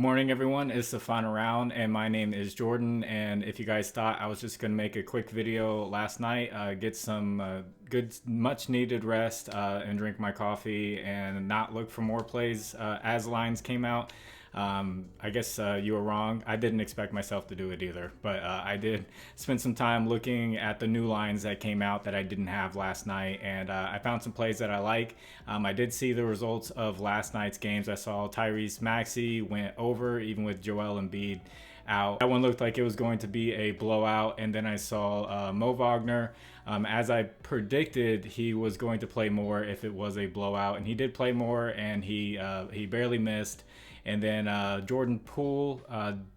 Morning everyone, it's the final round and my name is Jordan, and if you guys thought I was just gonna make a quick video last night, get some good much needed rest and drink my coffee and not look for more plays as lines came out, I guess you were wrong. I didn't expect myself to do it either, but I did spend some time looking at the new lines that came out that I didn't have last night, and I found some plays that I like. I did see the results of last night's games. I saw Tyrese Maxey went over even with Joel Embiid out. That one looked like it was going to be a blowout, and then I saw Mo Wagner. As I predicted, he was going to play more if it was a blowout, and he did play more, and he barely missed. And then Jordan Poole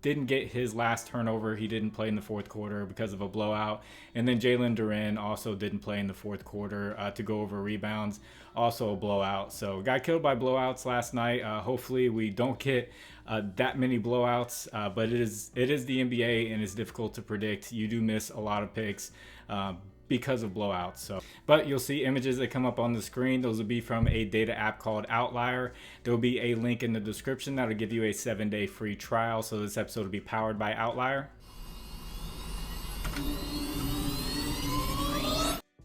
didn't get his last turnover. He didn't play in the fourth quarter because of a blowout. And then Jalen Durant also didn't play in the fourth quarter to go over rebounds. Also a blowout. So got killed by blowouts last night. Hopefully we don't get that many blowouts. But it is the NBA and it's difficult to predict. You do miss a lot of picks because of blowouts. But you'll see images that come up on the screen. Those will be from a data app called Outlier. There will be a link in the description that'll give you a 7-day free trial. So this episode will be powered by Outlier.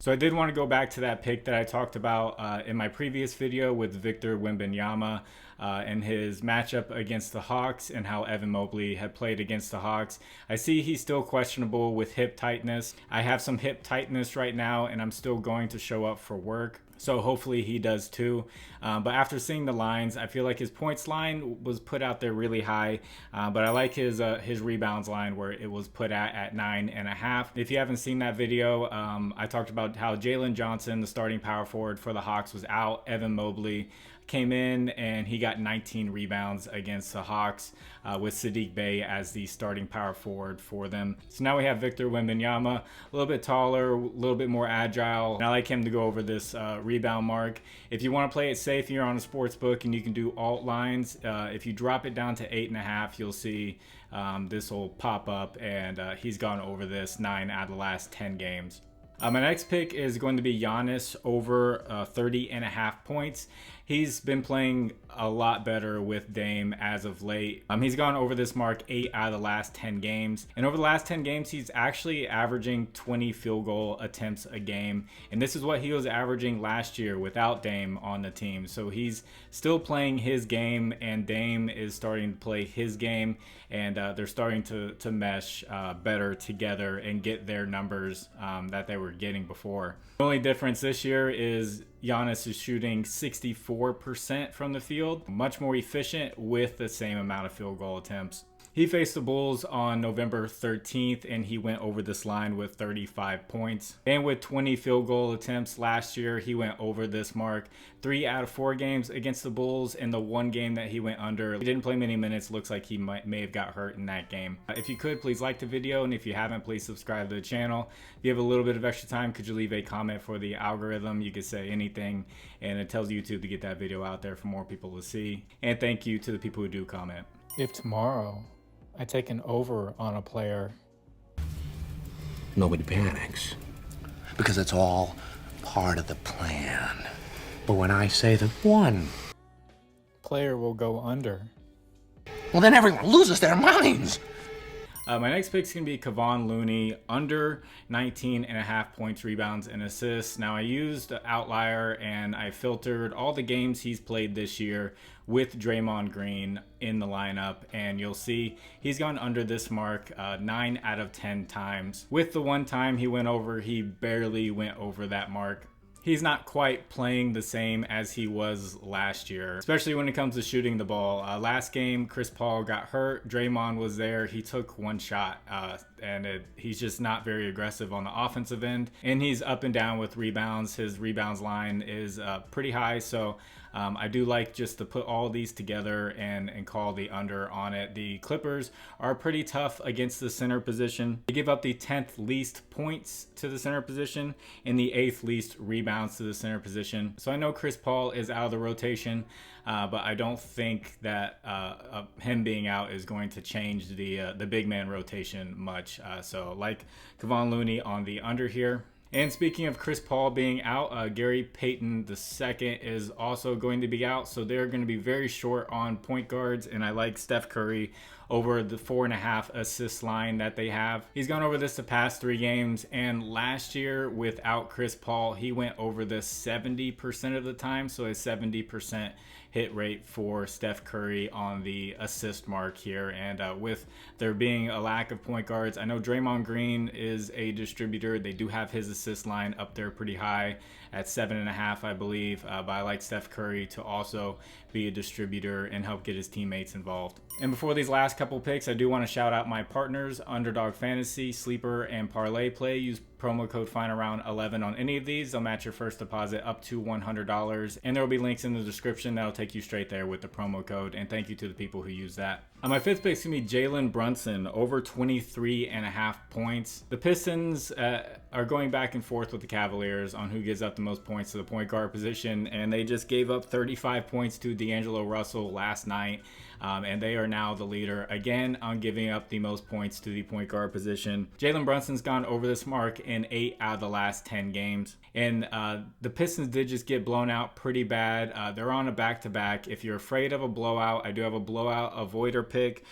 So I did want to go back to that pick that I talked about in my previous video with Victor Wembanyama and his matchup against the Hawks and how Evan Mobley had played against the Hawks. I see he's still questionable with hip tightness. I have some hip tightness right now and I'm still going to show up for work. So hopefully he does too. But after seeing the lines, I feel like his points line was put out there really high. But I like his rebounds line where it was put at 9.5. If you haven't seen that video, I talked about how Jalen Johnson, the starting power forward for the Hawks, was out. Evan Mobley came in and he got 19 rebounds against the Hawks with Saddiq Bey as the starting power forward for them. So now we have Victor Wembanyama, a little bit taller, a little bit more agile. And I like him to go over this rebound mark. If you want to play it safe, you're on a sports book and you can do alt lines. If you drop it down to 8.5, you'll see this will pop up, and he's gone over this 9 out of the last 10 games. My next pick is going to be Giannis over 30.5 points. He's been playing a lot better with Dame as of late. He's gone over this mark 8 out of the last 10 games. And over the last 10 games, he's actually averaging 20 field goal attempts a game. And this is what he was averaging last year without Dame on the team. So he's still playing his game, and Dame is starting to play his game. And they're starting to mesh better together and get their numbers that they were getting before. The only difference this year is Giannis is shooting 64% from the field, much more efficient with the same amount of field goal attempts. He faced the Bulls on November 13th and he went over this line with 35 points. And with 20 field goal attempts last year, he went over this mark 3 out of 4 games against the Bulls. In the one game that he went under, he didn't play many minutes. Looks like he may have got hurt in that game. If you could, please like the video, and if you haven't, please subscribe to the channel. If you have a little bit of extra time, could you leave a comment for the algorithm? You could say anything and it tells YouTube to get that video out there for more people to see. And thank you to the people who do comment. If tomorrow I take an over on a player, nobody panics. Because it's all part of the plan. But when I say that one player will go under, well, then everyone loses their minds. My next pick is going to be Kevon Looney, under 19.5 points, rebounds, and assists. Now, I used Outlier and I filtered all the games he's played this year with Draymond Green in the lineup, and you'll see he's gone under this mark 9 out of 10 times. With the one time he went over, he barely went over that mark. He's not quite playing the same as he was last year, especially when it comes to shooting the ball. Last game, Chris Paul got hurt. Draymond was there. He took one shot, and he's just not very aggressive on the offensive end. And he's up and down with rebounds. His rebounds line is pretty high, so I do like just to put all these together and call the under on it. The Clippers are pretty tough against the center position. They give up the 10th least points to the center position and the 8th least rebounds to the center position. So I know Chris Paul is out of the rotation, but I don't think that him being out is going to change the big man rotation much. So like Kevon Looney on the under here. And speaking of Chris Paul being out, Gary Payton II is also going to be out. So they're going to be very short on point guards. And I like Steph Curry over the 4.5 assist line that they have. He's gone over this the past 3 games. And last year without Chris Paul, he went over this 70% of the time. So a 70% hit rate for Steph Curry on the assist mark here. And with there being a lack of point guards, I know Draymond Green is a distributor. They do have his assist line up there pretty high at 7.5, I believe. But I like Steph Curry to also be a distributor and help get his teammates involved. And before these last couple picks, I do want to shout out my partners, Underdog Fantasy, Sleeper, and ParlayPlay. Use promo code FinalRound11 on any of these. They'll match your first deposit up to $100. And there will be links in the description that'll take you straight there with the promo code. And thank you to the people who use that. My 5th pick is going to be Jalen Brunson, over 23.5 points. The Pistons are going back and forth with the Cavaliers on who gives up the most points to the point guard position. And they just gave up 35 points to D'Angelo Russell last night. And they are now the leader again on giving up the most points to the point guard position. Jalen Brunson's gone over this mark in 8 out of the last 10 games. And the Pistons did just get blown out pretty bad. They're on a back-to-back. If you're afraid of a blowout, I do have a blowout avoider pick.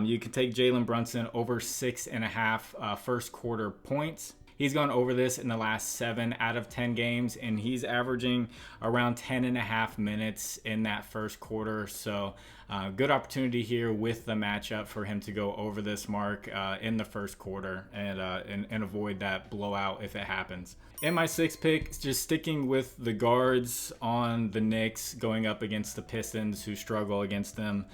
You can take Jalen Brunson over 6.5 first quarter points. He's gone over this in the last 7 out of 10 games, and he's averaging around 10.5 minutes in that first quarter. So good opportunity here with the matchup for him to go over this mark in the first quarter and avoid that blowout if it happens. In my 6th pick, just sticking with the guards on the Knicks going up against the Pistons who struggle against them.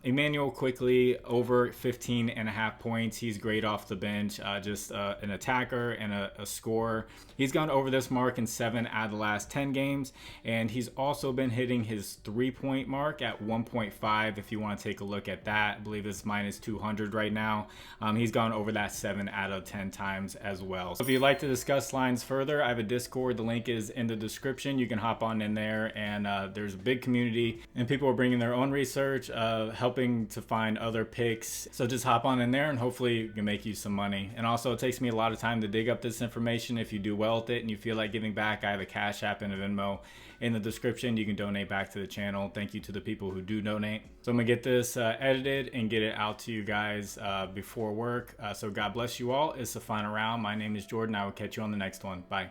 Emmanuel Quickley over 15.5 points. He's great off the bench, just an attacker and a scorer. He's gone over this mark in 7 out of the last 10 games, and he's also been hitting his 3-point mark at 1.5 if you want to take a look at that. I believe it's minus 200 right now. He's gone over that 7 out of 10 times as well. So if you'd like to discuss lines further, I have a Discord. The link is in the description. You can hop on in there, and there's a big community, and people are bringing their own research, helping to find other picks. So just hop on in there, and hopefully it can make you some money. And also, it takes me a lot of time to dig up this information. If you do well with it and you feel like giving back, I have a Cash App and a Venmo in the description. You can donate back to the channel. Thank you to the people who do donate. So I'm gonna get this edited and get it out to you guys before work. So God bless you all. It's the final round. My name is Jordan. I will catch you on the next one. Bye.